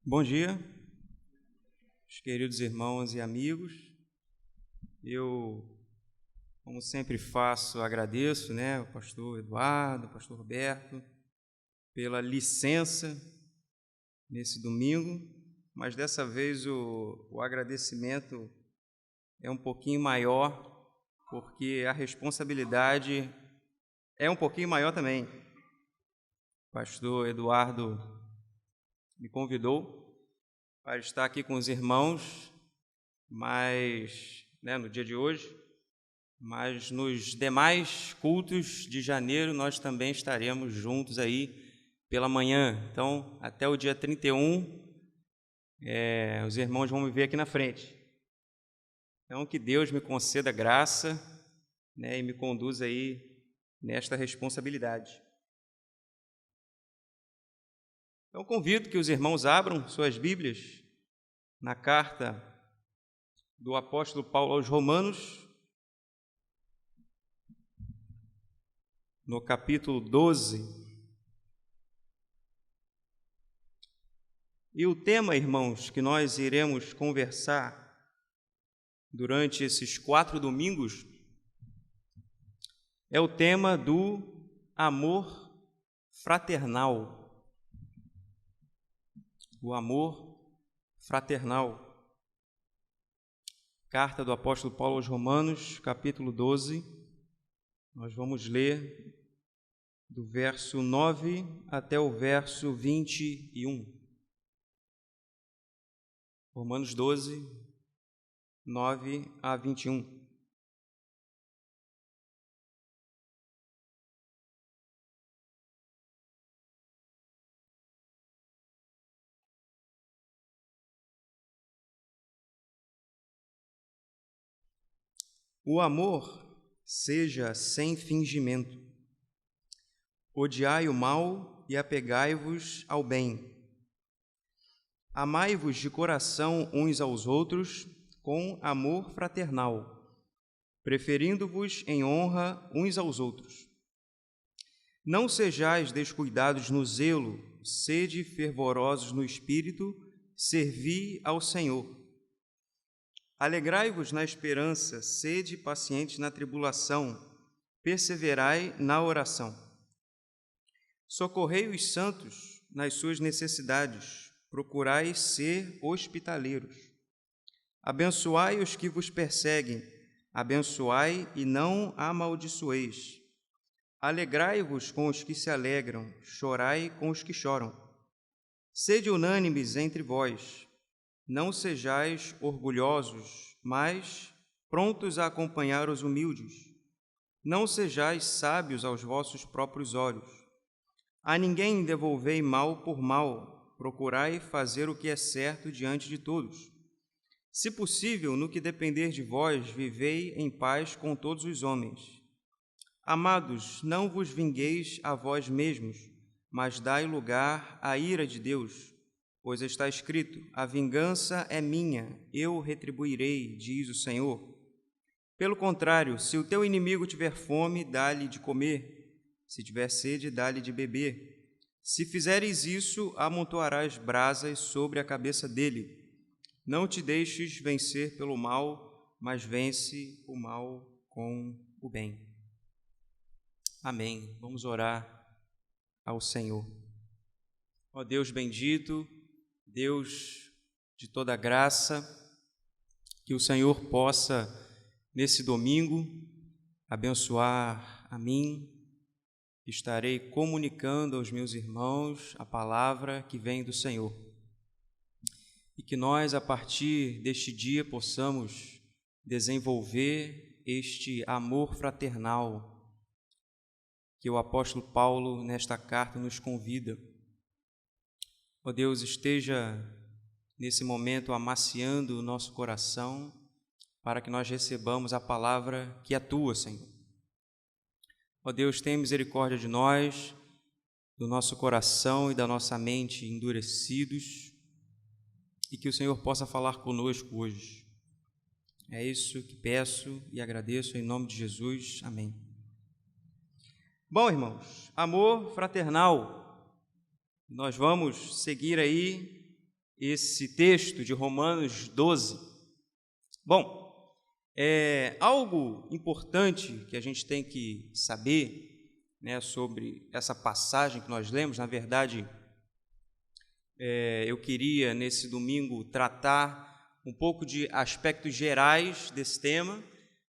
Bom dia, queridos irmãos e amigos. Eu, como sempre faço, agradeço, o pastor Eduardo, o pastor Roberto, pela licença nesse domingo, mas dessa vez o agradecimento é um pouquinho maior, porque a responsabilidade é um pouquinho maior também. O pastor Eduardo me convidou para estar aqui com os irmãos, mas no dia de hoje, mas nos demais cultos de janeiro nós também estaremos juntos aí pela manhã. Então, até o dia 31, os irmãos vão me ver aqui na frente. Então, que Deus me conceda graça, e me conduza aí nesta responsabilidade. Então, convido que os irmãos abram suas Bíblias na carta do apóstolo Paulo aos Romanos, no capítulo 12. E o tema, irmãos, que nós iremos conversar durante esses 4 domingos é o tema do amor fraternal. O amor fraternal. Carta do apóstolo Paulo aos Romanos, capítulo 12. Nós vamos ler do verso 9 até o verso 21. Romanos 12, 9 a 21. O amor seja sem fingimento. Odiai o mal e apegai-vos ao bem. Amai-vos de coração uns aos outros com amor fraternal, preferindo-vos em honra uns aos outros. Não sejais descuidados no zelo, sede fervorosos no espírito, servi ao Senhor. Alegrai-vos na esperança, sede pacientes na tribulação, perseverai na oração. Socorrei os santos nas suas necessidades, procurai ser hospitaleiros. Abençoai os que vos perseguem, abençoai e não amaldiçoeis. Alegrai-vos com os que se alegram, chorai com os que choram. Sede unânimes entre vós. Não sejais orgulhosos, mas prontos a acompanhar os humildes. Não sejais sábios aos vossos próprios olhos. A ninguém devolvei mal por mal, procurai fazer o que é certo diante de todos. Se possível, no que depender de vós, vivei em paz com todos os homens. Amados, não vos vingueis a vós mesmos, mas dai lugar à ira de Deus. Pois está escrito, a vingança é minha, eu retribuirei, diz o Senhor. Pelo contrário, se o teu inimigo tiver fome, dá-lhe de comer. Se tiver sede, dá-lhe de beber. Se fizeres isso, amontoarás brasas sobre a cabeça dele. Não te deixes vencer pelo mal, mas vence o mal com o bem. Amém. Vamos orar ao Senhor. Ó Deus bendito, Deus de toda graça, que o Senhor possa, nesse domingo, abençoar a mim. Estarei comunicando aos meus irmãos a palavra que vem do Senhor. E que nós, a partir deste dia, possamos desenvolver este amor fraternal que o apóstolo Paulo, nesta carta, nos convida. Ó Deus, esteja nesse momento amaciando o nosso coração para que nós recebamos a palavra que é tua, Senhor. Ó Deus, tenha misericórdia de nós, do nosso coração e da nossa mente endurecidos, e que o Senhor possa falar conosco hoje. É isso que peço e agradeço em nome de Jesus. Amém. Bom, irmãos, amor fraternal. Nós vamos seguir aí esse texto de Romanos 12. Bom, algo importante que a gente tem que saber, né, sobre essa passagem que nós lemos. Na verdade, eu queria, nesse domingo, tratar um pouco de aspectos gerais desse tema,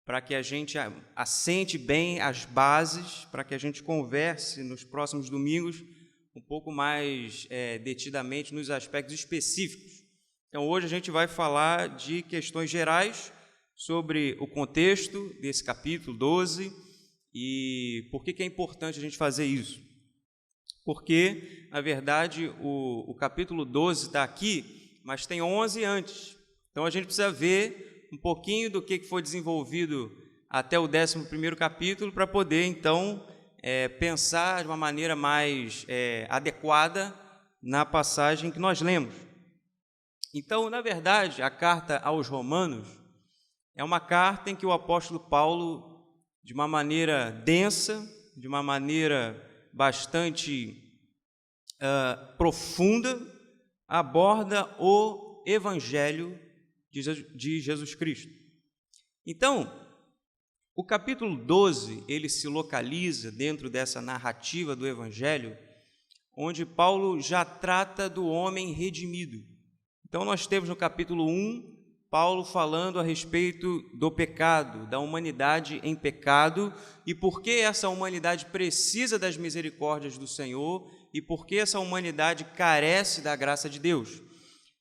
para que a gente assente bem as bases, para que a gente converse nos próximos domingos um pouco mais detidamente nos aspectos específicos. Então, hoje a gente vai falar de questões gerais sobre o contexto desse capítulo 12 e por que é importante a gente fazer isso. Porque, na verdade, o capítulo 12 está aqui, mas tem 11 antes. Então, a gente precisa ver um pouquinho do que foi desenvolvido até o 11º capítulo para poder, então, pensar de uma maneira mais adequada na passagem que nós lemos. Então, na verdade, a carta aos Romanos é uma carta em que o apóstolo Paulo, de uma maneira densa, de uma maneira bastante profunda, aborda o Evangelho de Jesus Cristo. Então, o capítulo 12, ele se localiza dentro dessa narrativa do Evangelho, onde Paulo já trata do homem redimido. Então, nós temos no capítulo 1, Paulo falando a respeito do pecado, da humanidade em pecado, e por que essa humanidade precisa das misericórdias do Senhor, e por que essa humanidade carece da graça de Deus.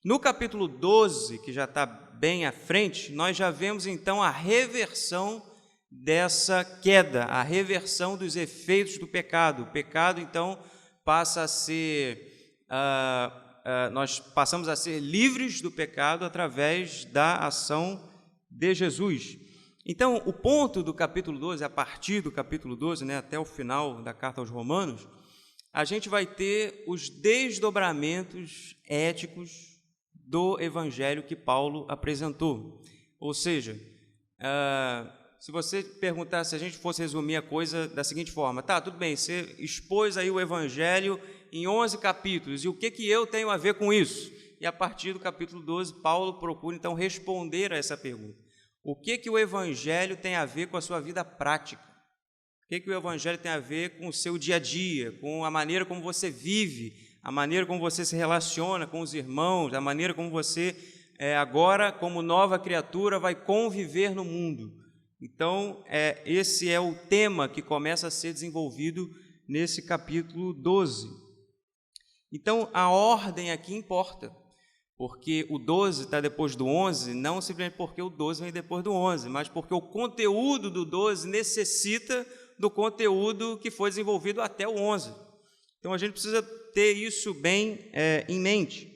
No capítulo 12, que já está bem à frente, nós já vemos então a reversão dessa queda, a reversão dos efeitos do pecado. O pecado, então, passa a ser... nós passamos a ser livres do pecado através da ação de Jesus. Então, o ponto do capítulo 12, a partir do capítulo 12, né, até o final da carta aos Romanos, a gente vai ter os desdobramentos éticos do evangelho que Paulo apresentou. Ou seja, se você perguntar, se a gente fosse resumir a coisa da seguinte forma: tá, tudo bem, você expôs aí o evangelho em 11 capítulos, e o que eu tenho a ver com isso? E a partir do capítulo 12, Paulo procura então responder a essa pergunta. O que o evangelho tem a ver com a sua vida prática? O que o evangelho tem a ver com o seu dia a dia, com a maneira como você vive, a maneira como você se relaciona com os irmãos, a maneira como você, agora, como nova criatura, vai conviver no mundo? Então, esse é o tema que começa a ser desenvolvido nesse capítulo 12. Então, a ordem aqui importa, porque o 12 está depois do 11, não simplesmente porque o 12 vem depois do 11, mas porque o conteúdo do 12 necessita do conteúdo que foi desenvolvido até o 11. Então, a gente precisa ter isso bem em mente.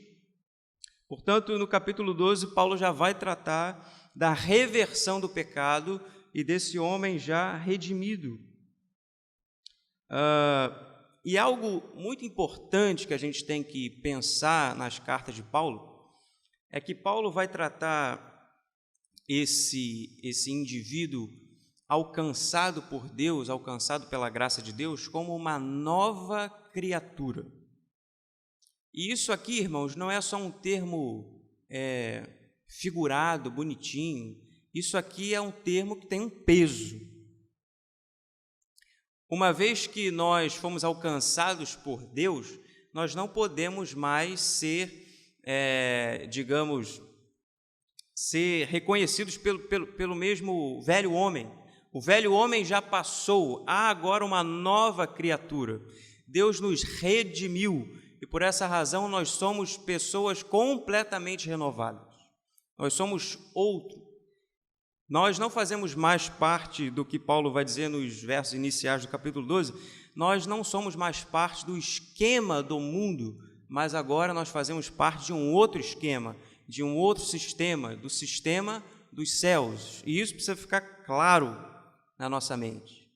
Portanto, no capítulo 12, Paulo já vai tratar da reversão do pecado e desse homem já redimido. E algo muito importante que a gente tem que pensar nas cartas de Paulo é que Paulo vai tratar esse indivíduo alcançado por Deus, alcançado pela graça de Deus, como uma nova criatura. E isso aqui, irmãos, não é só um termo figurado, bonitinho. Isso aqui é um termo que tem um peso. Uma vez que nós fomos alcançados por Deus, nós não podemos mais ser, ser reconhecidos pelo mesmo velho homem. O velho homem já passou, há agora uma nova criatura. Deus nos redimiu e por essa razão nós somos pessoas completamente renovadas. Nós somos outro. Nós não fazemos mais parte do que Paulo vai dizer nos versos iniciais do capítulo 12, nós não somos mais parte do esquema do mundo, mas agora nós fazemos parte de um outro esquema, de um outro sistema, do sistema dos céus. E isso precisa ficar claro na nossa mente.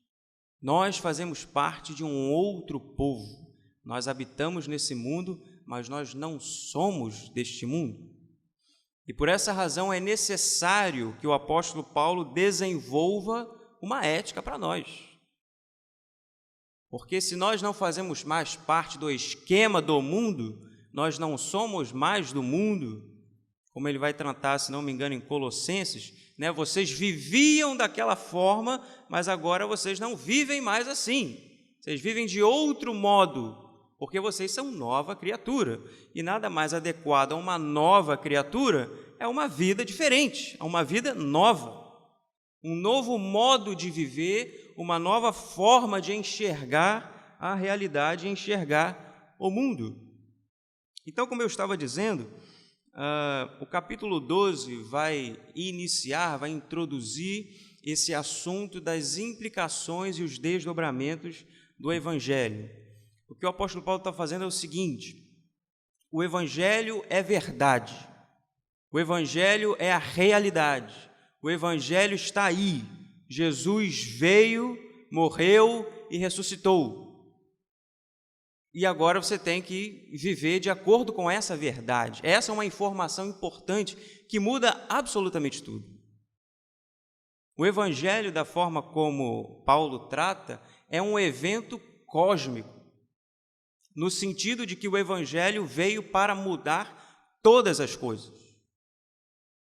Nós fazemos parte de um outro povo. Nós habitamos nesse mundo, mas nós não somos deste mundo. E por essa razão é necessário que o apóstolo Paulo desenvolva uma ética para nós. Porque se nós não fazemos mais parte do esquema do mundo, nós não somos mais do mundo, como ele vai tratar, se não me engano, em Colossenses, né? Vocês viviam daquela forma, mas agora vocês não vivem mais assim. Vocês vivem de outro modo, porque vocês são nova criatura. E nada mais adequado a uma nova criatura é uma vida diferente, é uma vida nova. Um novo modo de viver, uma nova forma de enxergar a realidade, enxergar o mundo. Então, como eu estava dizendo, o capítulo 12 vai iniciar, vai introduzir esse assunto das implicações e os desdobramentos do Evangelho. O que o apóstolo Paulo está fazendo é o seguinte: o Evangelho é verdade, o Evangelho é a realidade, o Evangelho está aí. Jesus veio, morreu e ressuscitou. E agora você tem que viver de acordo com essa verdade. Essa é uma informação importante que muda absolutamente tudo. O Evangelho, da forma como Paulo trata, é um evento cósmico, no sentido de que o Evangelho veio para mudar todas as coisas.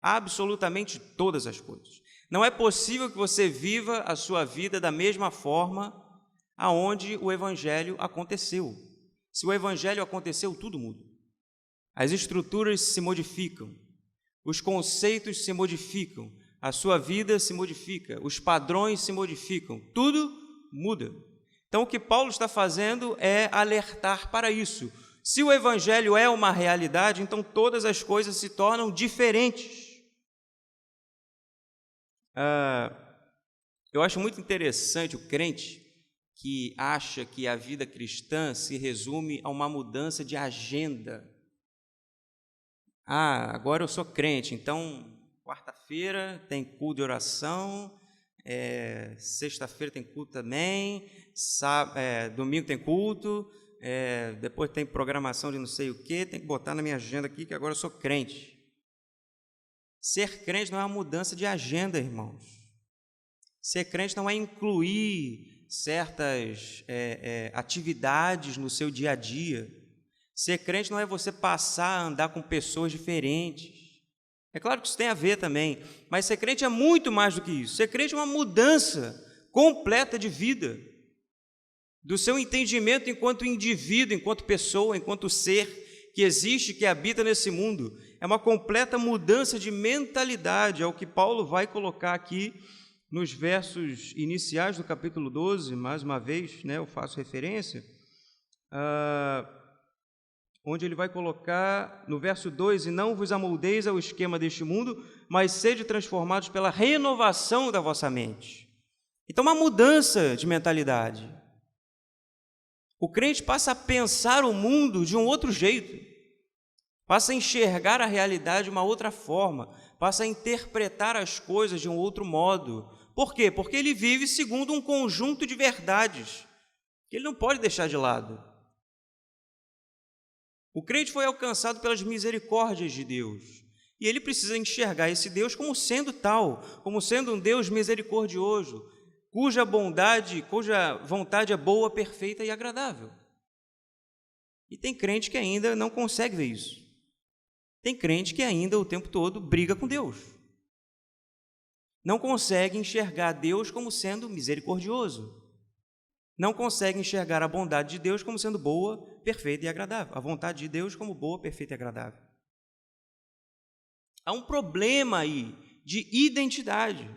Absolutamente todas as coisas. Não é possível que você viva a sua vida da mesma forma aonde o Evangelho aconteceu. Se o Evangelho aconteceu, tudo muda. As estruturas se modificam, os conceitos se modificam, a sua vida se modifica, os padrões se modificam, tudo muda. Então, o que Paulo está fazendo é alertar para isso. Se o Evangelho é uma realidade, então todas as coisas se tornam diferentes. Eu acho muito interessante o crente que acha que a vida cristã se resume a uma mudança de agenda. Agora eu sou crente, então quarta-feira tem culto de oração, sexta-feira tem culto também, domingo tem culto, depois tem programação de não sei o quê, tem que botar na minha agenda aqui que agora eu sou crente. Ser crente não é uma mudança de agenda, irmãos. Ser crente não é incluir certas atividades no seu dia a dia. Ser crente não é você passar a andar com pessoas diferentes. É claro que isso tem a ver também, mas ser crente é muito mais do que isso. Ser crente é uma mudança completa de vida, do seu entendimento enquanto indivíduo, enquanto pessoa, enquanto ser que existe, que habita nesse mundo. É uma completa mudança de mentalidade, é o que Paulo vai colocar aqui nos versos iniciais do capítulo 12, mais uma vez, né, eu faço referência, onde ele vai colocar no verso 2: e não vos amoldeis ao esquema deste mundo, mas sede transformados pela renovação da vossa mente. Então, uma mudança de mentalidade. O crente passa a pensar o mundo de um outro jeito, passa a enxergar a realidade de uma outra forma, passa a interpretar as coisas de um outro modo. Por quê? Porque ele vive segundo um conjunto de verdades que ele não pode deixar de lado. O crente foi alcançado pelas misericórdias de Deus, e ele precisa enxergar esse Deus como sendo tal, como sendo um Deus misericordioso, cuja bondade, cuja vontade é boa, perfeita e agradável. E tem crente que ainda não consegue ver isso. Tem crente que ainda o tempo todo briga com Deus. Não consegue enxergar Deus como sendo misericordioso. Não consegue enxergar a bondade de Deus como sendo boa, perfeita e agradável. A vontade de Deus como boa, perfeita e agradável. Há um problema aí de identidade.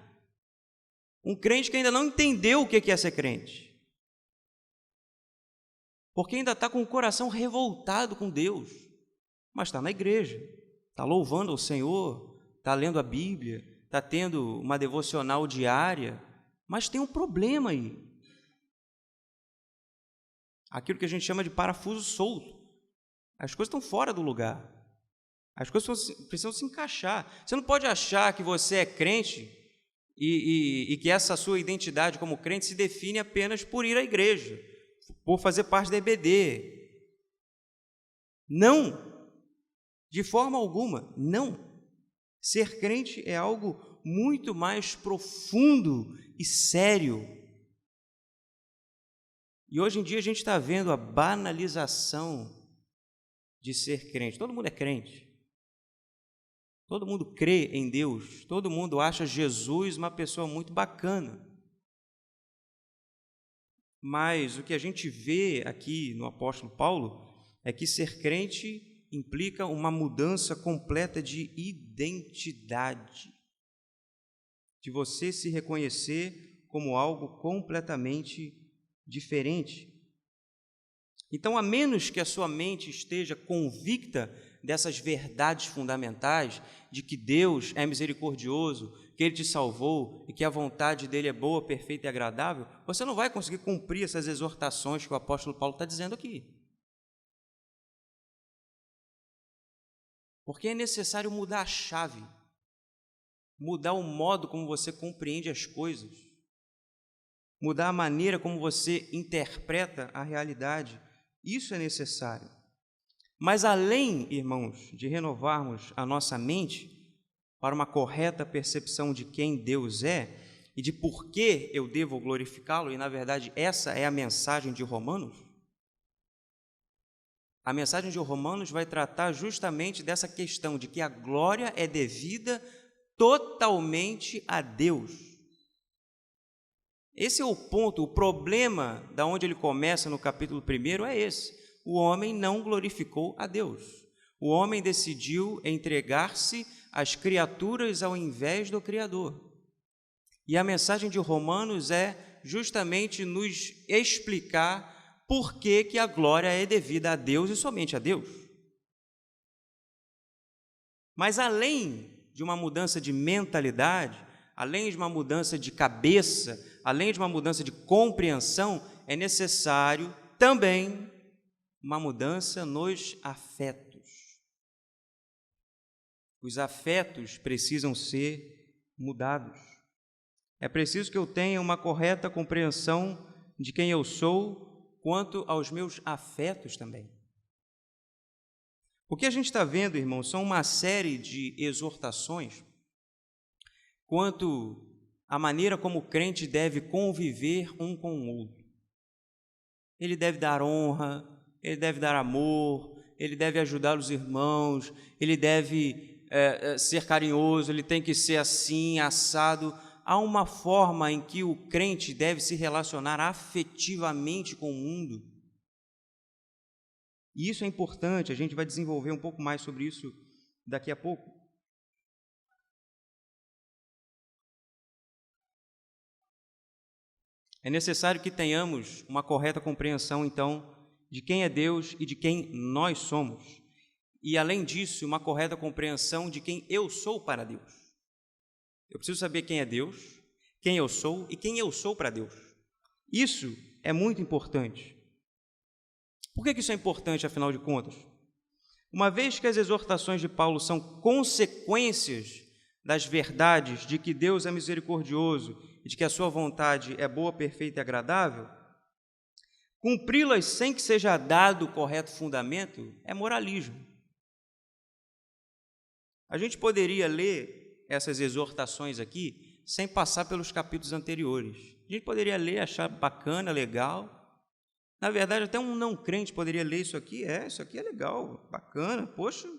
Um crente que ainda não entendeu o que é ser crente. Porque ainda está com o coração revoltado com Deus. Mas está na igreja, está louvando ao Senhor, está lendo a Bíblia, está tendo uma devocional diária, mas tem um problema aí. Aquilo que a gente chama de parafuso solto. As coisas estão fora do lugar. As coisas precisam se encaixar. Você não pode achar que você é crente e que essa sua identidade como crente se define apenas por ir à igreja, por fazer parte da EBD. Não! De forma alguma, não. Ser crente é algo muito mais profundo e sério. E hoje em dia a gente está vendo a banalização de ser crente. Todo mundo é crente. Todo mundo crê em Deus. Todo mundo acha Jesus uma pessoa muito bacana. Mas o que a gente vê aqui no apóstolo Paulo é que ser crente implica uma mudança completa de identidade, de você se reconhecer como algo completamente diferente. Então, a menos que a sua mente esteja convicta dessas verdades fundamentais, de que Deus é misericordioso, que Ele te salvou e que a vontade dEle é boa, perfeita e agradável, você não vai conseguir cumprir essas exortações que o apóstolo Paulo está dizendo aqui. Porque é necessário mudar a chave, mudar o modo como você compreende as coisas, mudar a maneira como você interpreta a realidade. Isso é necessário. Mas além, irmãos, de renovarmos a nossa mente para uma correta percepção de quem Deus é e de por que eu devo glorificá-lo, e na verdade essa é a mensagem de Romanos, a mensagem de Romanos vai tratar justamente dessa questão de que a glória é devida totalmente a Deus. Esse é o ponto, o problema da onde ele começa no capítulo 1 é esse. O homem não glorificou a Deus. O homem decidiu entregar-se às criaturas ao invés do Criador. E a mensagem de Romanos é justamente nos explicar por que a glória é devida a Deus e somente a Deus. Mas além de uma mudança de mentalidade, além de uma mudança de cabeça, além de uma mudança de compreensão, é necessário também uma mudança nos afetos. Os afetos precisam ser mudados. É preciso que eu tenha uma correta compreensão de quem eu sou quanto aos meus afetos também. O que a gente está vendo, irmãos, são uma série de exortações quanto à maneira como o crente deve conviver um com o outro. Ele deve dar honra, ele deve dar amor, ele deve ajudar os irmãos, ele deve ser carinhoso, ele tem que ser assim, assado. Há uma forma em que o crente deve se relacionar afetivamente com o mundo. E isso é importante, a gente vai desenvolver um pouco mais sobre isso daqui a pouco. É necessário que tenhamos uma correta compreensão, então, de quem é Deus e de quem nós somos. E, além disso, uma correta compreensão de quem eu sou para Deus. Eu preciso saber quem é Deus, quem eu sou e quem eu sou para Deus. Isso é muito importante. Por que isso é importante, afinal de contas? Uma vez que as exortações de Paulo são consequências das verdades de que Deus é misericordioso e de que a sua vontade é boa, perfeita e agradável, cumpri-las sem que seja dado o correto fundamento é moralismo. A gente poderia ler essas exortações aqui sem passar pelos capítulos anteriores. A gente poderia ler, achar bacana, legal. Na verdade, até um não crente poderia ler isso aqui é legal, bacana, poxa,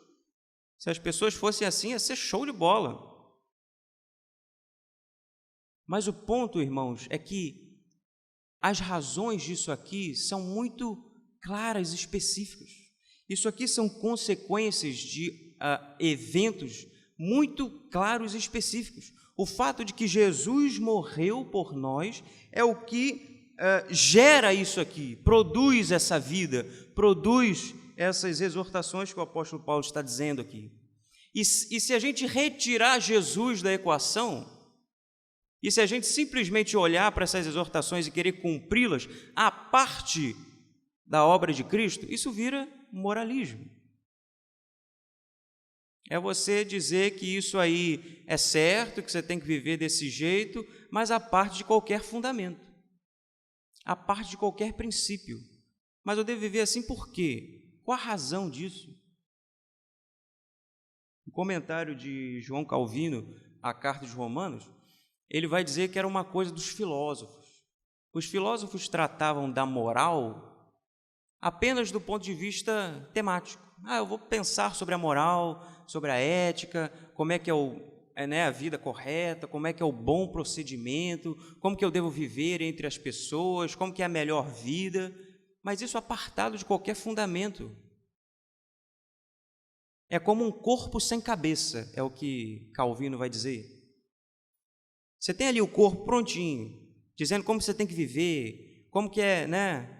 se as pessoas fossem assim, ia ser show de bola. Mas o ponto, irmãos, é que as razões disso aqui são muito claras e específicas. Isso aqui são consequências de eventos muito claros e específicos. O fato de que Jesus morreu por nós é o que gera isso aqui, produz essa vida, produz essas exortações que o apóstolo Paulo está dizendo aqui. E se a gente retirar Jesus da equação, e se a gente simplesmente olhar para essas exortações e querer cumpri-las à parte da obra de Cristo, isso vira moralismo. É você dizer que isso aí é certo, que você tem que viver desse jeito, mas à parte de qualquer fundamento, à parte de qualquer princípio. Mas eu devo viver assim por quê? Qual a razão disso? No comentário de João Calvino à Carta de Romanos, ele vai dizer que era uma coisa dos filósofos. Os filósofos tratavam da moral apenas do ponto de vista temático. eu vou pensar sobre a moral, sobre a ética, como é que é a vida correta, como é que é o bom procedimento, como que eu devo viver entre as pessoas, como que é a melhor vida, mas isso apartado de qualquer fundamento. É como um corpo sem cabeça, é o que Calvino vai dizer. Você tem ali o corpo prontinho, dizendo como você tem que viver, como que é, né?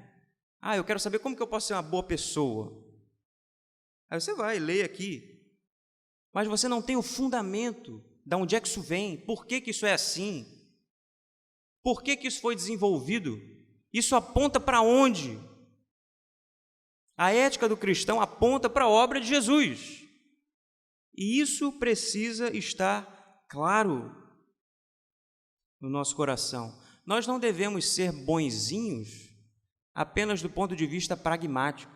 Eu quero saber como que eu posso ser uma boa pessoa. Aí você vai, lê aqui, mas você não tem o fundamento de onde é que isso vem, por que que isso é assim, por que que isso foi desenvolvido, isso aponta para onde? A ética do cristão aponta para a obra de Jesus, e isso precisa estar claro no nosso coração. Nós não devemos ser bonzinhos apenas do ponto de vista pragmático.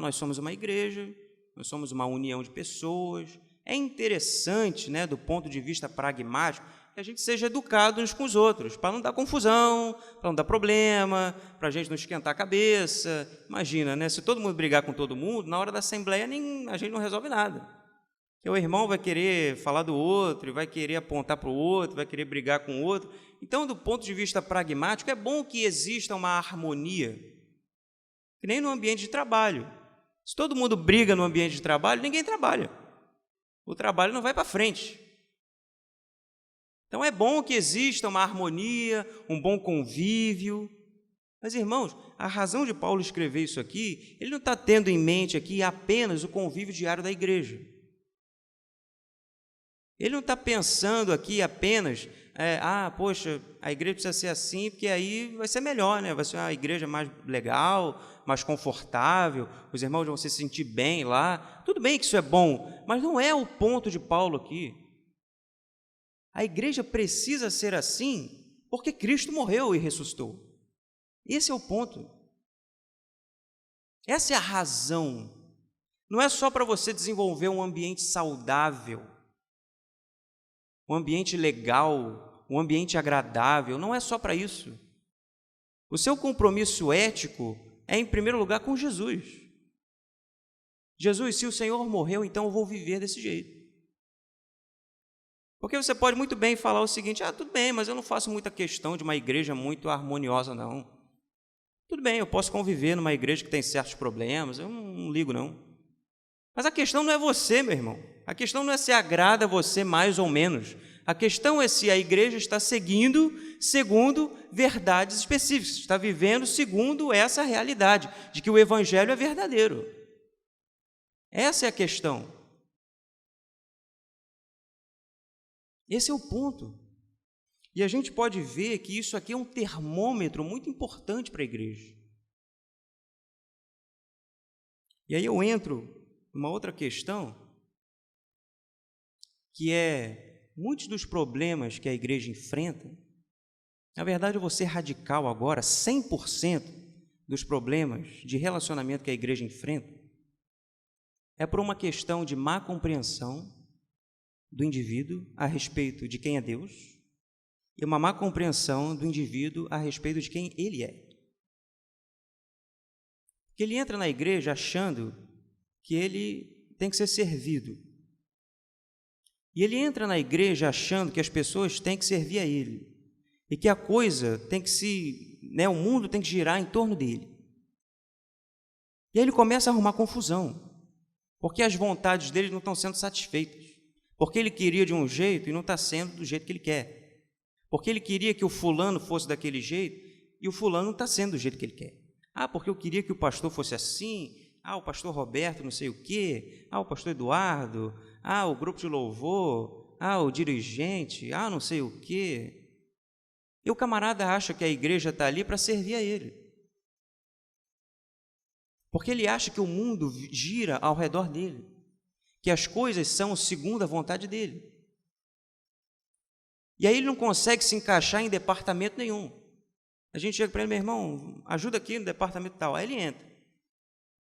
Nós somos uma igreja, nós somos uma união de pessoas. É interessante, né, do ponto de vista pragmático, que a gente seja educado uns com os outros, para não dar confusão, para não dar problema, para a gente não esquentar a cabeça. Imagina, né, se todo mundo brigar com todo mundo, na hora da assembleia a gente não resolve nada. Porque o irmão vai querer falar do outro, vai querer apontar para o outro, vai querer brigar com o outro. Então, do ponto de vista pragmático, é bom que exista uma harmonia, que nem no ambiente de trabalho. Se todo mundo briga no ambiente de trabalho, ninguém trabalha. O trabalho não vai para frente. Então, é bom que exista uma harmonia, um bom convívio. Mas, irmãos, a razão de Paulo escrever isso aqui, ele não está tendo em mente aqui apenas o convívio diário da igreja. Ele não está pensando aqui apenas, poxa, a igreja precisa ser assim, porque aí vai ser melhor, né? Vai ser uma igreja mais legal, mais confortável, os irmãos vão se sentir bem lá. Tudo bem que isso é bom, mas não é o ponto de Paulo aqui. A igreja precisa ser assim porque Cristo morreu e ressuscitou. Esse é o ponto. Essa é a razão. Não é só para você desenvolver um ambiente saudável, um ambiente legal, um ambiente agradável, não é só para isso. O seu compromisso ético é, em primeiro lugar, com Jesus. Jesus, se o Senhor morreu, então eu vou viver desse jeito. Porque você pode muito bem falar o seguinte, tudo bem, mas eu não faço muita questão de uma igreja muito harmoniosa, não. Tudo bem, eu posso conviver numa igreja que tem certos problemas, eu não ligo, não. Mas a questão não é você, meu irmão. A questão não é se agrada a você mais ou menos. A questão é se a igreja está seguindo verdades específicas, está vivendo segundo essa realidade, de que o evangelho é verdadeiro. Essa é a questão. Esse é o ponto. E a gente pode ver que isso aqui é um termômetro muito importante para a igreja. E aí eu entro numa outra questão, que é muitos dos problemas que a igreja enfrenta. Na verdade, eu vou ser radical agora, 100% dos problemas de relacionamento que a igreja enfrenta é por uma questão de má compreensão do indivíduo a respeito de quem é Deus e uma má compreensão do indivíduo a respeito de quem ele é. Porque ele entra na igreja achando que ele tem que ser servido. E ele entra na igreja achando que as pessoas têm que servir a ele e que a coisa tem que o mundo tem que girar em torno dele. E aí ele começa a arrumar confusão, porque as vontades dele não estão sendo satisfeitas. Porque ele queria de um jeito e não está sendo do jeito que ele quer. Porque ele queria que o fulano fosse daquele jeito e o fulano não está sendo do jeito que ele quer. Porque eu queria que o pastor fosse assim, o pastor Roberto não sei o quê, o pastor Eduardo, o grupo de louvor, o dirigente, não sei o quê. E o camarada acha que a igreja está ali para servir a ele. Porque ele acha que o mundo gira ao redor dele, que as coisas são segundo a vontade dele. E aí ele não consegue se encaixar em departamento nenhum. A gente chega para ele, meu irmão, ajuda aqui no departamento tal. Aí ele entra.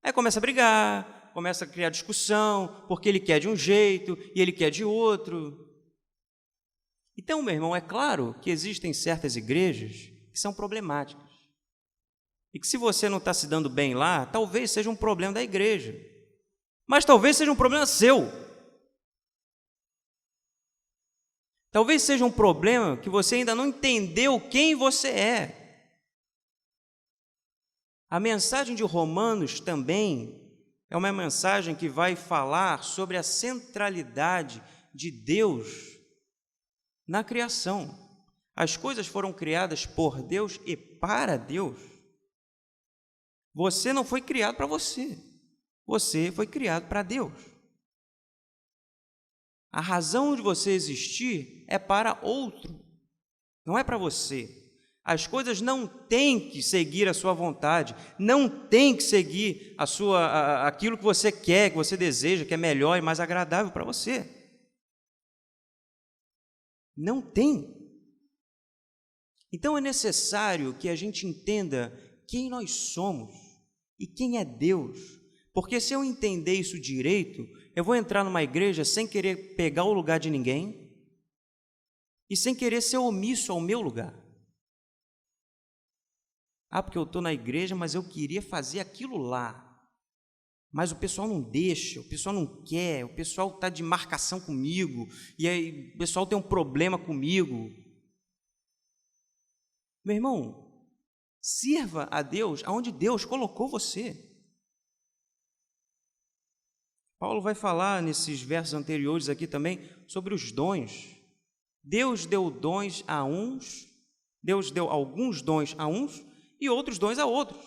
Aí começa a brigar, começa a criar discussão, porque ele quer de um jeito e ele quer de outro. Então, meu irmão, é claro que existem certas igrejas que são problemáticas. E que se você não está se dando bem lá, talvez seja um problema da igreja. Mas talvez seja um problema seu. Talvez seja um problema que você ainda não entendeu quem você é. A mensagem de Romanos também é uma mensagem que vai falar sobre a centralidade de Deus na criação. As coisas foram criadas por Deus e para Deus. Você não foi criado para você. Você foi criado para Deus. A razão de você existir é para outro, não é para você. As coisas não têm que seguir a sua vontade, não têm que seguir aquilo que você quer, que você deseja, que é melhor e mais agradável para você. Não tem. Então é necessário que a gente entenda quem nós somos e quem é Deus, porque se eu entender isso direito, eu vou entrar numa igreja sem querer pegar o lugar de ninguém e sem querer ser omisso ao meu lugar. Porque eu estou na igreja, mas eu queria fazer aquilo lá. Mas o pessoal não deixa, o pessoal não quer, o pessoal está de marcação comigo, e aí o pessoal tem um problema comigo. Meu irmão, sirva a Deus aonde Deus colocou você. Paulo vai falar nesses versos anteriores aqui também sobre os dons. Deus deu dons a uns, Deus deu alguns dons a uns e outros dons a outros.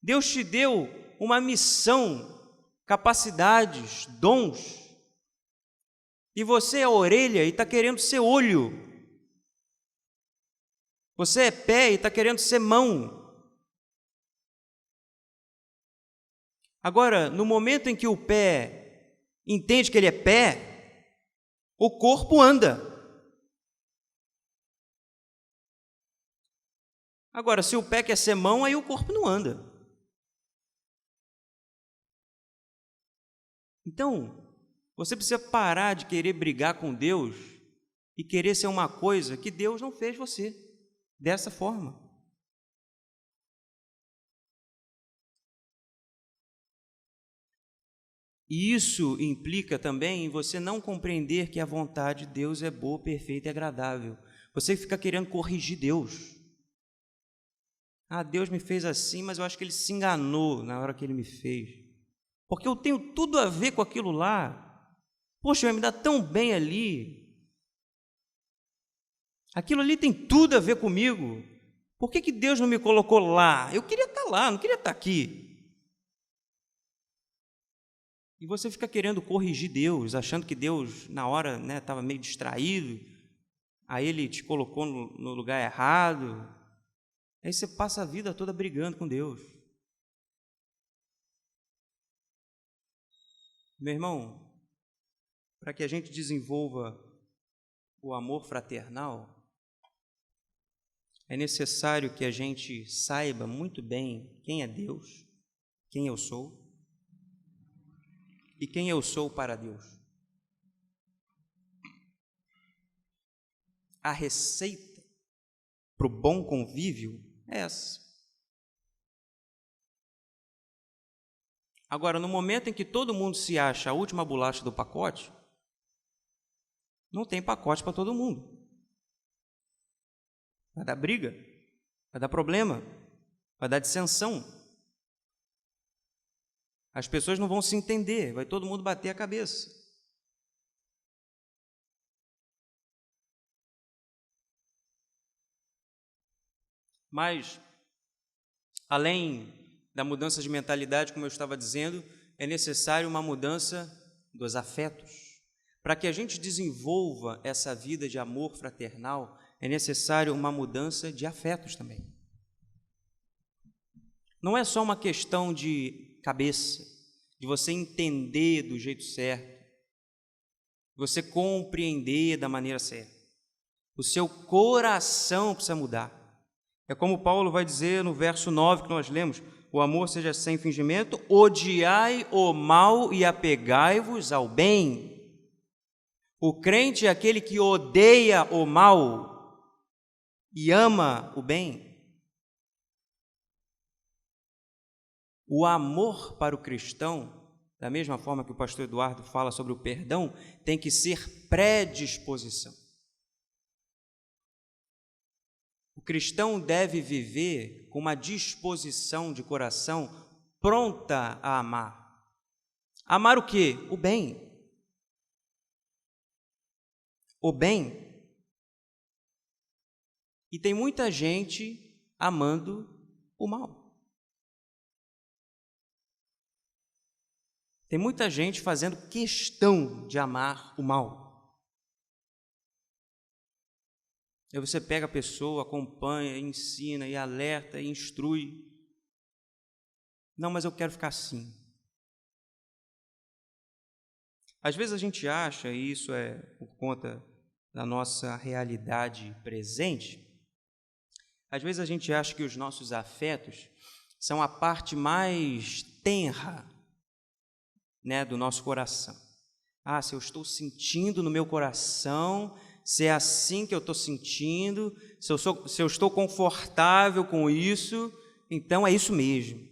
Deus te deu uma missão, capacidades, dons, e você é orelha e está querendo ser olho. Você é pé e está querendo ser mão. Agora, no momento em que o pé entende que ele é pé, o corpo anda. Agora, se o pé quer ser mão, aí o corpo não anda. Então, você precisa parar de querer brigar com Deus e querer ser uma coisa que Deus não fez você dessa forma. E isso implica também em você não compreender que a vontade de Deus é boa, perfeita e agradável. Você fica querendo corrigir Deus. Deus me fez assim, mas eu acho que Ele se enganou na hora que Ele me fez. Porque eu tenho tudo a ver com aquilo lá. Poxa, vai me dar tão bem ali. Aquilo ali tem tudo a ver comigo. Por que Deus não me colocou lá? Eu queria estar lá, não queria estar aqui. E você fica querendo corrigir Deus, achando que Deus, na hora, estava meio distraído, aí Ele te colocou no lugar errado. Aí você passa a vida toda brigando com Deus. Meu irmão, para que a gente desenvolva o amor fraternal, é necessário que a gente saiba muito bem quem é Deus, quem eu sou e quem eu sou para Deus. A receita para o bom convívio é essa. Agora, no momento em que todo mundo se acha a última bolacha do pacote, não tem pacote para todo mundo. Vai dar briga, vai dar problema, vai dar dissensão. As pessoas não vão se entender, vai todo mundo bater a cabeça. Mas, além da mudança de mentalidade, como eu estava dizendo, é necessário uma mudança dos afetos. Para que a gente desenvolva essa vida de amor fraternal, é necessário uma mudança de afetos também. Não é só uma questão de cabeça, de você entender do jeito certo, você compreender da maneira certa. O seu coração precisa mudar. É como Paulo vai dizer no verso 9 que nós lemos: o amor seja sem fingimento, odiai o mal e apegai-vos ao bem. O crente é aquele que odeia o mal e ama o bem. O amor para o cristão, da mesma forma que o pastor Eduardo fala sobre o perdão, tem que ser predisposição. O cristão deve viver com uma disposição de coração pronta a amar. Amar o quê? O bem. O bem. E tem muita gente amando o mal. Tem muita gente fazendo questão de amar o mal. Aí você pega a pessoa, acompanha, ensina, e alerta, e instrui. Não, mas eu quero ficar assim. Às vezes a gente acha, e isso é por conta da nossa realidade presente, às vezes a gente acha que os nossos afetos são a parte mais tenra, né, do nosso coração. Ah, se eu estou sentindo no meu coração, se é assim que eu estou sentindo, se eu estou confortável com isso, então é isso mesmo.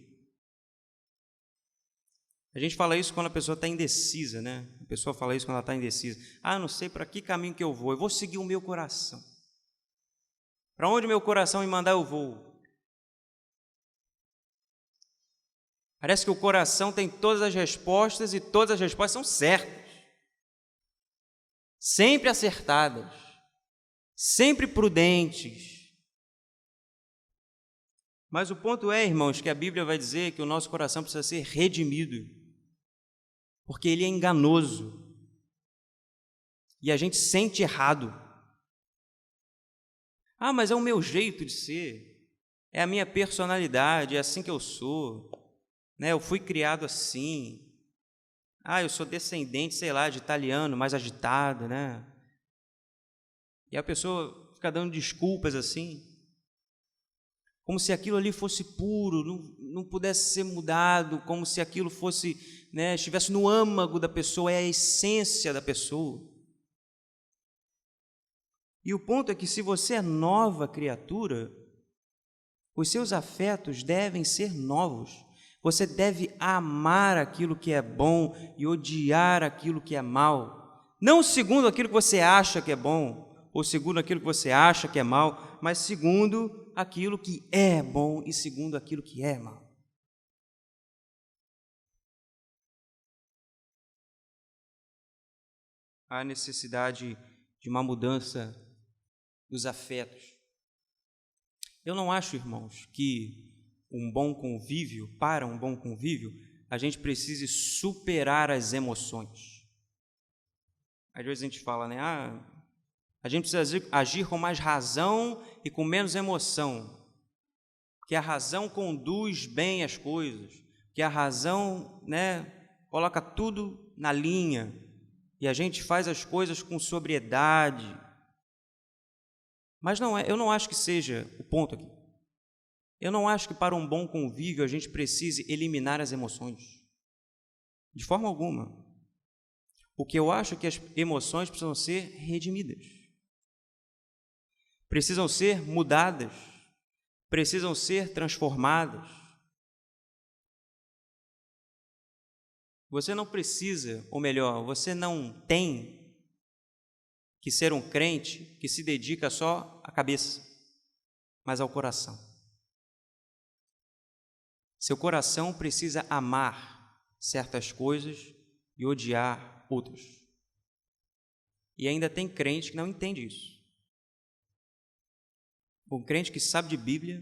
A gente fala isso quando a pessoa está indecisa, né? A pessoa fala isso quando ela está indecisa. Ah, não sei para que caminho que eu vou seguir o meu coração. Para onde meu coração me mandar, eu vou. Parece que o coração tem todas as respostas e todas as respostas são certas. Sempre acertadas, sempre prudentes. Mas o ponto é, irmãos, que a Bíblia vai dizer que o nosso coração precisa ser redimido, porque ele é enganoso e a gente sente errado. Ah, mas é o meu jeito de ser, é a minha personalidade, é assim que eu sou, né? Eu fui criado assim. Ah, eu sou descendente, sei lá, de italiano, mais agitado, né? E a pessoa fica dando desculpas assim, como se aquilo ali fosse puro, não pudesse ser mudado, como se aquilo fosse, né, estivesse no âmago da pessoa, é a essência da pessoa. E o ponto é que se você é nova criatura, os seus afetos devem ser novos. Você deve amar aquilo que é bom e odiar aquilo que é mal. Não segundo aquilo que você acha que é bom, ou segundo aquilo que você acha que é mal, mas segundo aquilo que é bom e segundo aquilo que é mal. Há necessidade de uma mudança dos afetos. Eu não acho, irmãos, que para um bom convívio, a gente precise superar as emoções. Às vezes a gente fala, né? A gente precisa agir com mais razão e com menos emoção, que a razão conduz bem as coisas, que a razão, né, coloca tudo na linha, e a gente faz as coisas com sobriedade. Mas eu não acho que seja o ponto aqui. Eu não acho que para um bom convívio a gente precise eliminar as emoções, de forma alguma. O que eu acho é que as emoções precisam ser redimidas, precisam ser mudadas, precisam ser transformadas. Você não precisa, ou melhor, você não tem que ser um crente que se dedica só à cabeça, mas ao coração. Seu coração precisa amar certas coisas e odiar outras. E ainda tem crente que não entende isso. Um crente que sabe de Bíblia,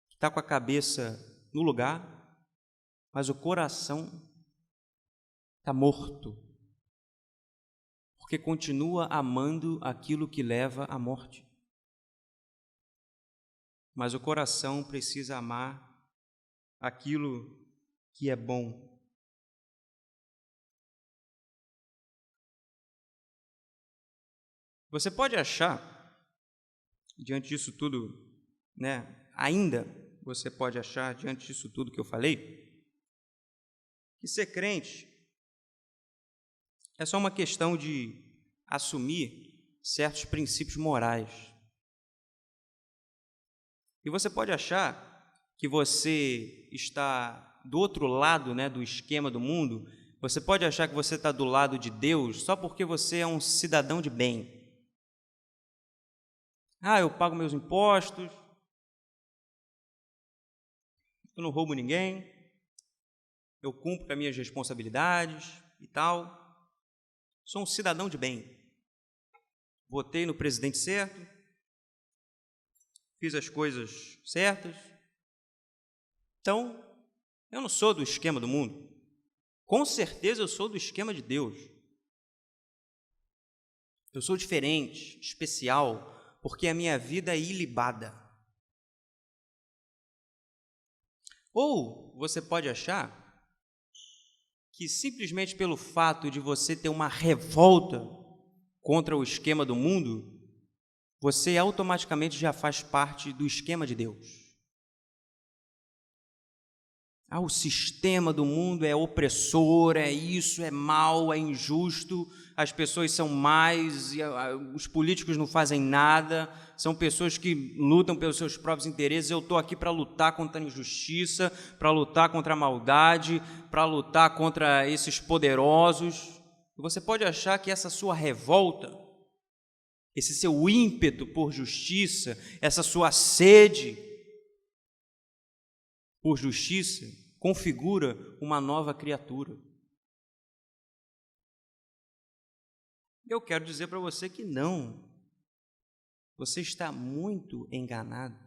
que está com a cabeça no lugar, mas o coração está morto, porque continua amando aquilo que leva à morte. Mas o coração precisa amar aquilo que é bom. Você pode achar, diante disso tudo, né, ainda você pode achar, diante disso tudo que eu falei, que ser crente é só uma questão de assumir certos princípios morais. E você pode achar que você está do outro lado, né, do esquema do mundo, você pode achar que você está do lado de Deus só porque você é um cidadão de bem. Eu pago meus impostos, eu não roubo ninguém, eu cumpro com as minhas responsabilidades e tal. Sou um cidadão de bem. Votei no presidente certo, fiz as coisas certas. Então, eu não sou do esquema do mundo. Com certeza eu sou do esquema de Deus. Eu sou diferente, especial, porque a minha vida é ilibada. Ou você pode achar que simplesmente pelo fato de você ter uma revolta contra o esquema do mundo, você automaticamente já faz parte do esquema de Deus. O sistema do mundo é opressor, é isso, é mau, é injusto, as pessoas são más, os políticos não fazem nada, são pessoas que lutam pelos seus próprios interesses. Eu estou aqui para lutar contra a injustiça, para lutar contra a maldade, para lutar contra esses poderosos. Você pode achar que essa sua revolta, esse seu ímpeto por justiça, essa sua sede por justiça, configura uma nova criatura. Eu quero dizer para você que não. Você está muito enganado.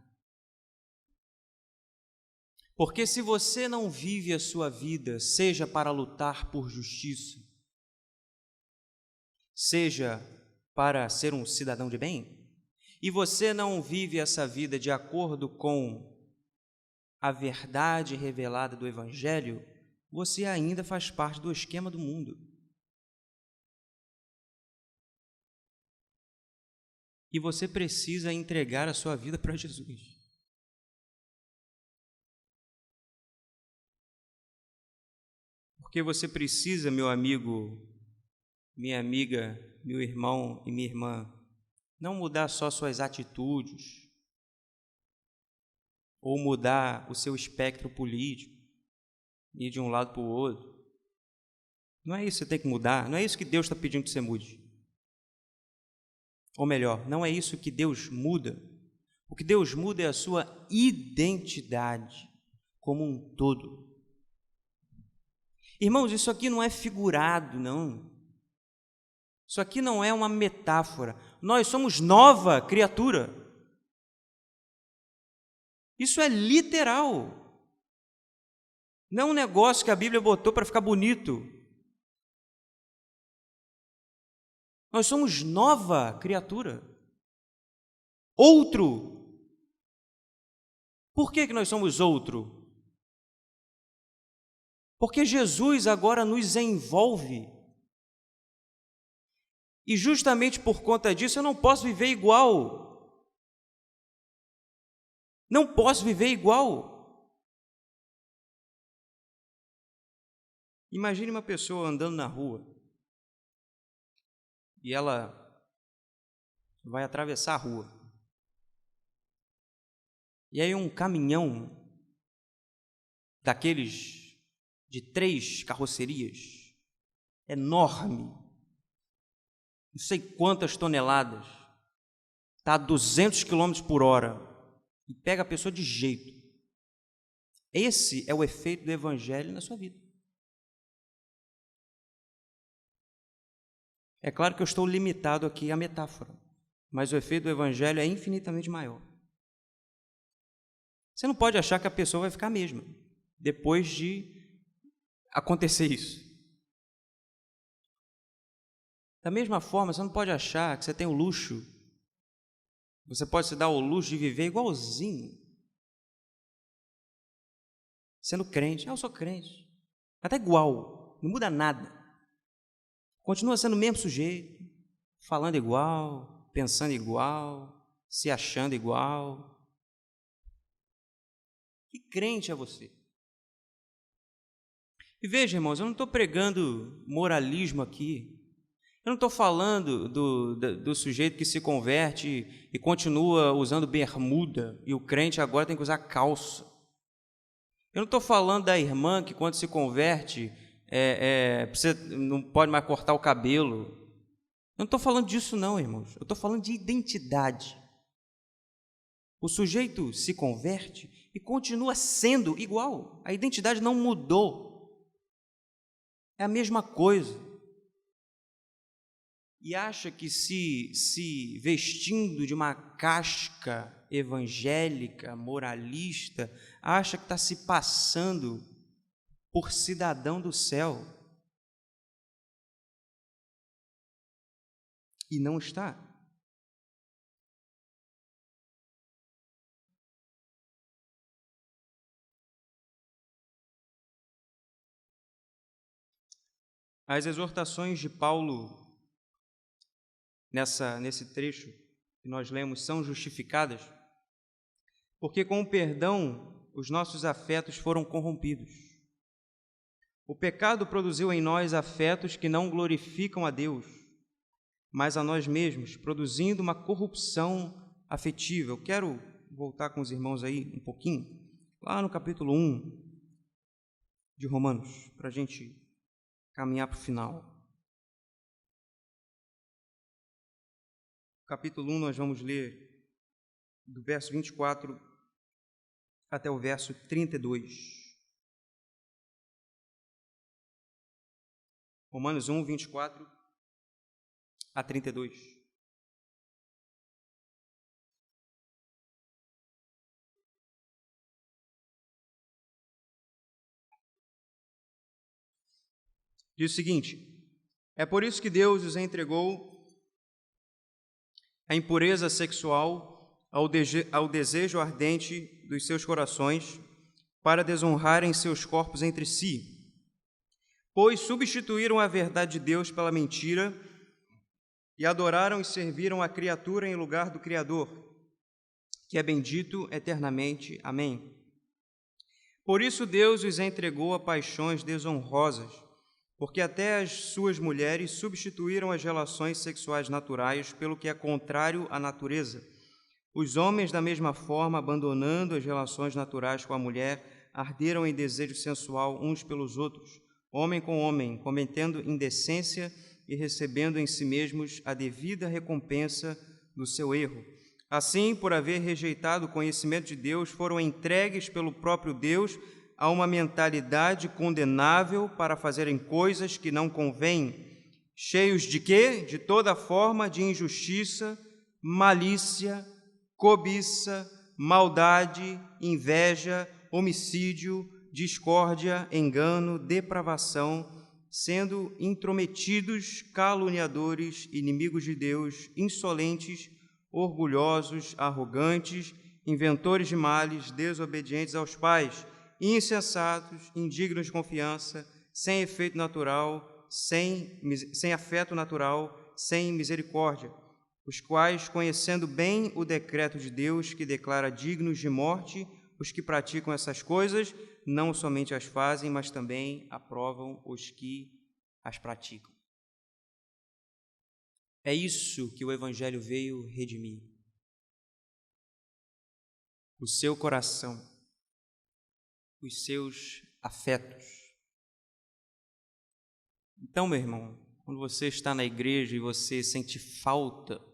Porque se você não vive a sua vida, seja para lutar por justiça, seja para ser um cidadão de bem, e você não vive essa vida de acordo com a verdade revelada do Evangelho, você ainda faz parte do esquema do mundo. E você precisa entregar a sua vida para Jesus. Porque você precisa, meu amigo, minha amiga, meu irmão e minha irmã, não mudar só suas atitudes, ou mudar o seu espectro político, ir de um lado para o outro. Não é isso que você tem que mudar, não é isso que Deus está pedindo que você mude. Ou melhor, não é isso que Deus muda. O que Deus muda é a sua identidade como um todo. Irmãos, isso aqui não é figurado, não. Isso aqui não é uma metáfora. Nós somos nova criatura. Isso é literal. Não é um negócio que a Bíblia botou para ficar bonito. Nós somos nova criatura. Outro. Por que nós somos outro? Porque Jesus agora nos envolve. E justamente por conta disso eu não posso viver igual. Não posso viver igual. Imagine uma pessoa andando na rua e ela vai atravessar a rua. E aí um caminhão daqueles de 3 carrocerias, enorme, não sei quantas toneladas, está a 200 km por hora, e pega a pessoa de jeito. Esse é o efeito do Evangelho na sua vida. É claro que eu estou limitado aqui à metáfora, mas o efeito do Evangelho é infinitamente maior. Você não pode achar que a pessoa vai ficar a mesma depois de acontecer isso. Da mesma forma, você não pode achar que você tem o luxo, você pode se dar o luxo de viver igualzinho, sendo crente. Eu sou crente, até igual, não muda nada. Continua sendo o mesmo sujeito, falando igual, pensando igual, se achando igual. Que crente é você? E veja, irmãos, eu não estou pregando moralismo aqui. Eu não estou falando do sujeito que se converte e continua usando bermuda e o crente agora tem que usar calça. Eu não estou falando da irmã que, quando se converte, você não pode mais cortar o cabelo. Eu não estou falando disso, não, irmãos. Eu estou falando de identidade. O sujeito se converte e continua sendo igual. A identidade não mudou. É a mesma coisa. E acha que se vestindo de uma casca evangélica, moralista, acha que está se passando por cidadão do céu. E não está. As exortações de Paulo nesse trecho que nós lemos são justificadas porque, com o perdão, os nossos afetos foram corrompidos. O pecado produziu em nós afetos que não glorificam a Deus, mas a nós mesmos, produzindo uma corrupção afetiva. Eu quero voltar com os irmãos aí um pouquinho, lá no capítulo 1 de Romanos, para a gente caminhar para o final. Capítulo 1, nós vamos ler do verso 24 até o verso 32. Romanos 1, 24 a 32. Diz o seguinte: é por isso que Deus os entregou a impureza sexual, ao desejo ardente dos seus corações, para desonrarem seus corpos entre si, pois substituíram a verdade de Deus pela mentira e adoraram e serviram a criatura em lugar do Criador, que é bendito eternamente. Amém. Por isso Deus os entregou a paixões desonrosas, porque até as suas mulheres substituíram as relações sexuais naturais pelo que é contrário à natureza. Os homens, da mesma forma, abandonando as relações naturais com a mulher, arderam em desejo sensual uns pelos outros, homem com homem, cometendo indecência e recebendo em si mesmos a devida recompensa do seu erro. Assim, por haver rejeitado o conhecimento de Deus, foram entregues pelo próprio Deus a uma mentalidade condenável para fazerem coisas que não convêm, cheios de quê? De toda forma de injustiça, malícia, cobiça, maldade, inveja, homicídio, discórdia, engano, depravação, sendo intrometidos, caluniadores, inimigos de Deus, insolentes, orgulhosos, arrogantes, inventores de males, desobedientes aos pais, insensatos, indignos de confiança, sem efeito natural, sem afeto natural, sem misericórdia, os quais, conhecendo bem o decreto de Deus, que declara dignos de morte os que praticam essas coisas, não somente as fazem, mas também aprovam os que as praticam. É isso que o Evangelho veio redimir. O seu coração, os seus afetos. Então, meu irmão, quando você está na igreja e você sente falta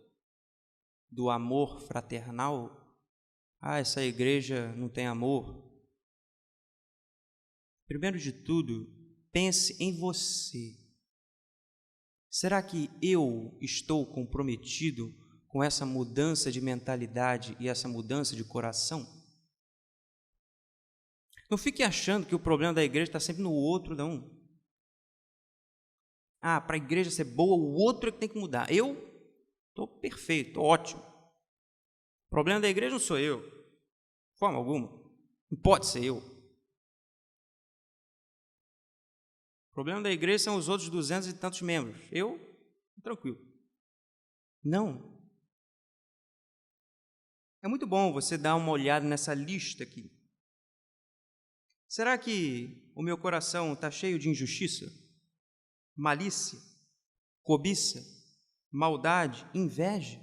do amor fraternal, essa igreja não tem amor. Primeiro de tudo, pense em você. Será que eu estou comprometido com essa mudança de mentalidade e essa mudança de coração? Não fique achando que o problema da igreja está sempre no outro, não. Para a igreja ser boa, o outro é que tem que mudar. Eu estou perfeito, estou ótimo. O problema da igreja não sou eu, de forma alguma. Não pode ser eu. O problema da igreja são os outros 200 e tantos membros. Eu, tranquilo. Não. É muito bom você dar uma olhada nessa lista aqui. Será que o meu coração está cheio de injustiça, malícia, cobiça, maldade, inveja,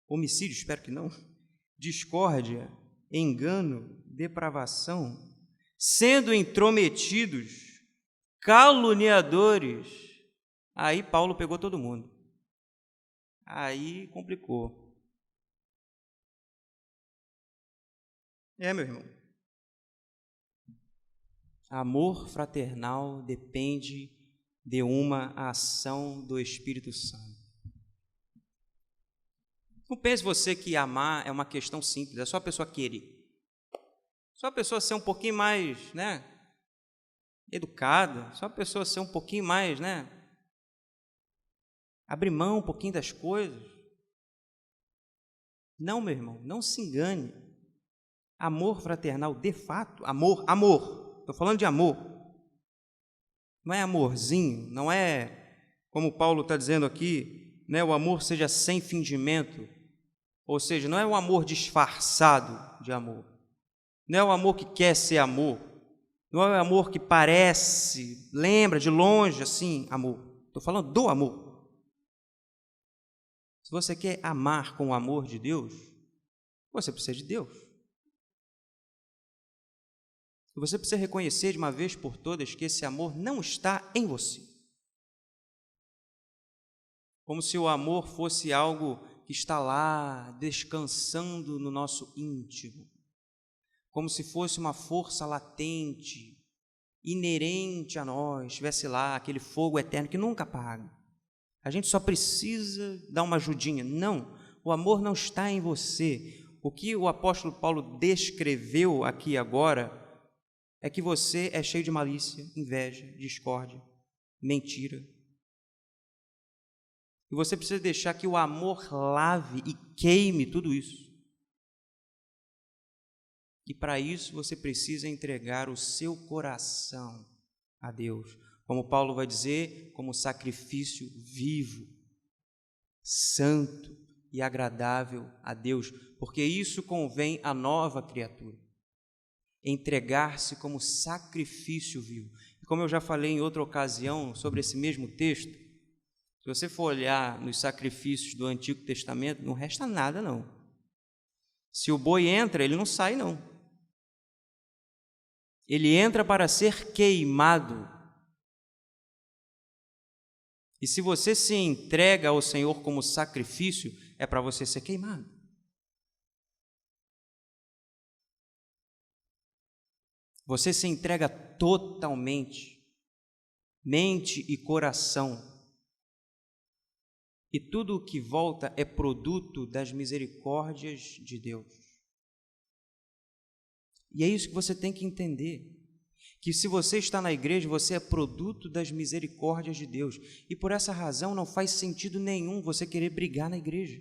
homicídio, espero que não, discórdia, engano, depravação, sendo intrometidos, caluniadores. Aí Paulo pegou todo mundo. Aí complicou. Meu irmão. Amor fraternal depende de uma ação do Espírito Santo. Não pense você que amar é uma questão simples, é só a pessoa querer. Só a pessoa ser um pouquinho mais, educada, só a pessoa ser um pouquinho mais, abrir mão um pouquinho das coisas. Não, meu irmão, não se engane. Amor fraternal, de fato, amor, estou falando de amor. Não é amorzinho, não é, como Paulo está dizendo aqui, o amor seja sem fingimento, ou seja, não é um amor disfarçado de amor, não é o amor que quer ser amor, não é o amor que parece, lembra de longe assim, amor. Estou falando do amor. Se você quer amar com o amor de Deus, você precisa de Deus. E você precisa reconhecer de uma vez por todas que esse amor não está em você. Como se o amor fosse algo que está lá, descansando no nosso íntimo. Como se fosse uma força latente, inerente a nós, estivesse lá, aquele fogo eterno que nunca apaga. A gente só precisa dar uma ajudinha. Não, o amor não está em você. O que o apóstolo Paulo descreveu aqui agora é que você é cheio de malícia, inveja, discórdia, mentira. E você precisa deixar que o amor lave e queime tudo isso. E para isso você precisa entregar o seu coração a Deus. Como Paulo vai dizer, como sacrifício vivo, santo e agradável a Deus, porque isso convém à nova criatura. Entregar-se como sacrifício vivo. E como eu já falei em outra ocasião sobre esse mesmo texto, se você for olhar nos sacrifícios do Antigo Testamento, não resta nada, não. Se o boi entra, ele não sai, não. Ele entra para ser queimado. E se você se entrega ao Senhor como sacrifício, é para você ser queimado. Você se entrega totalmente, mente e coração. E tudo o que volta é produto das misericórdias de Deus. E é isso que você tem que entender, que se você está na igreja, você é produto das misericórdias de Deus. E por essa razão não faz sentido nenhum você querer brigar na igreja.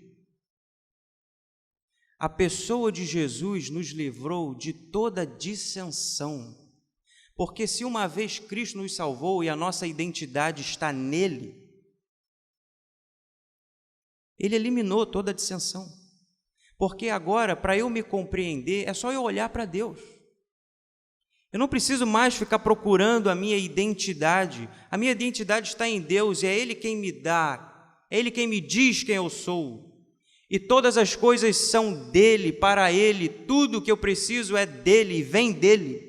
A pessoa de Jesus nos livrou de toda dissensão, porque se uma vez Cristo nos salvou e a nossa identidade está nele, Ele eliminou toda a dissensão. Porque agora, para eu me compreender, é só eu olhar para Deus. Eu não preciso mais ficar procurando a minha identidade. A minha identidade está em Deus e é Ele quem me dá, é Ele quem me diz quem eu sou. E todas as coisas são dEle, para Ele, tudo o que eu preciso é dEle, vem dEle.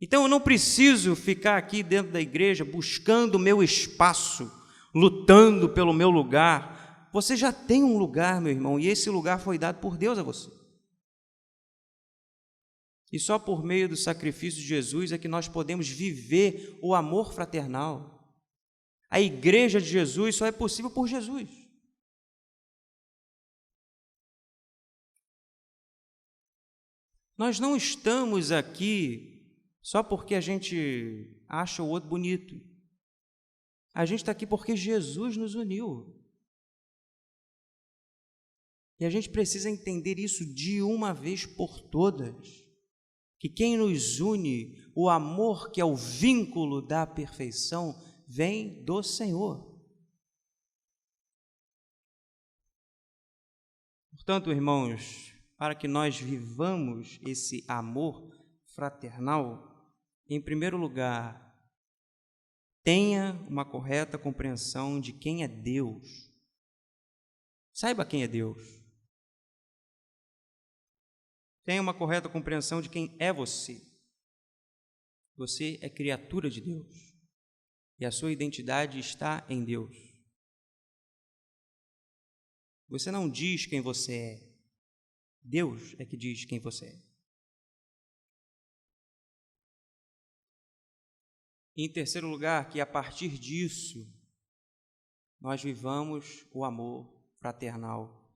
Então eu não preciso ficar aqui dentro da igreja buscando o meu espaço, lutando pelo meu lugar. Você já tem um lugar, meu irmão, e esse lugar foi dado por Deus a você. E só por meio do sacrifício de Jesus é que nós podemos viver o amor fraternal. A igreja de Jesus só é possível por Jesus. Nós não estamos aqui só porque a gente acha o outro bonito. A gente está aqui porque Jesus nos uniu. E a gente precisa entender isso de uma vez por todas, que quem nos une, o amor que é o vínculo da perfeição, vem do Senhor. Portanto, irmãos, para que nós vivamos esse amor fraternal, em primeiro lugar, tenha uma correta compreensão de quem é Deus. Saiba quem é Deus. tenha uma correta compreensão de quem é você. Você é criatura de Deus e a sua identidade está em Deus. Você não diz quem você é, Deus é que diz quem você é. E, em terceiro lugar, que a partir disso nós vivamos o amor fraternal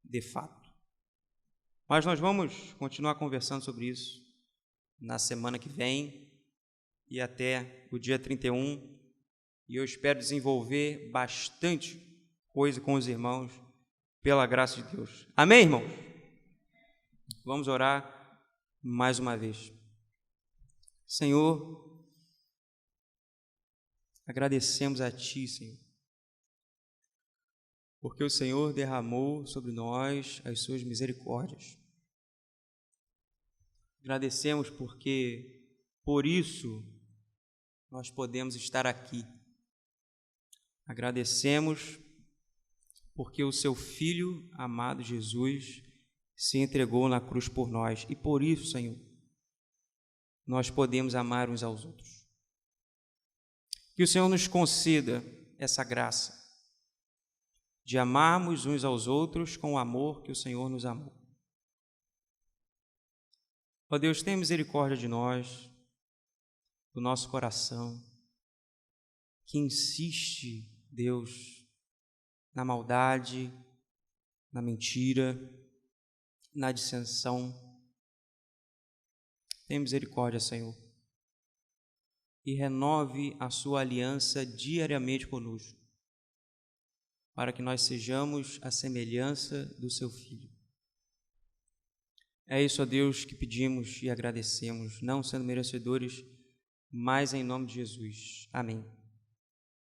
de fato. Mas nós vamos continuar conversando sobre isso na semana que vem e até o dia 31, e eu espero desenvolver bastante coisa com os irmãos, pela graça de Deus. Amém, irmãos? Vamos orar mais uma vez. Senhor, agradecemos a Ti, Senhor, porque o Senhor derramou sobre nós as Suas misericórdias. Agradecemos porque, por isso, nós podemos estar aqui. Agradecemos porque o Seu Filho amado Jesus se entregou na cruz por nós. E por isso, Senhor, nós podemos amar uns aos outros. Que o Senhor nos conceda essa graça de amarmos uns aos outros com o amor que o Senhor nos amou. Ó Deus, tenha misericórdia de nós, do nosso coração, que insiste, Deus, na maldade, na mentira, na dissensão. Tenha misericórdia, Senhor, e renove a sua aliança diariamente conosco, para que nós sejamos a semelhança do seu Filho. É isso, ó Deus, que pedimos e agradecemos, não sendo merecedores, mas em nome de Jesus. Amém.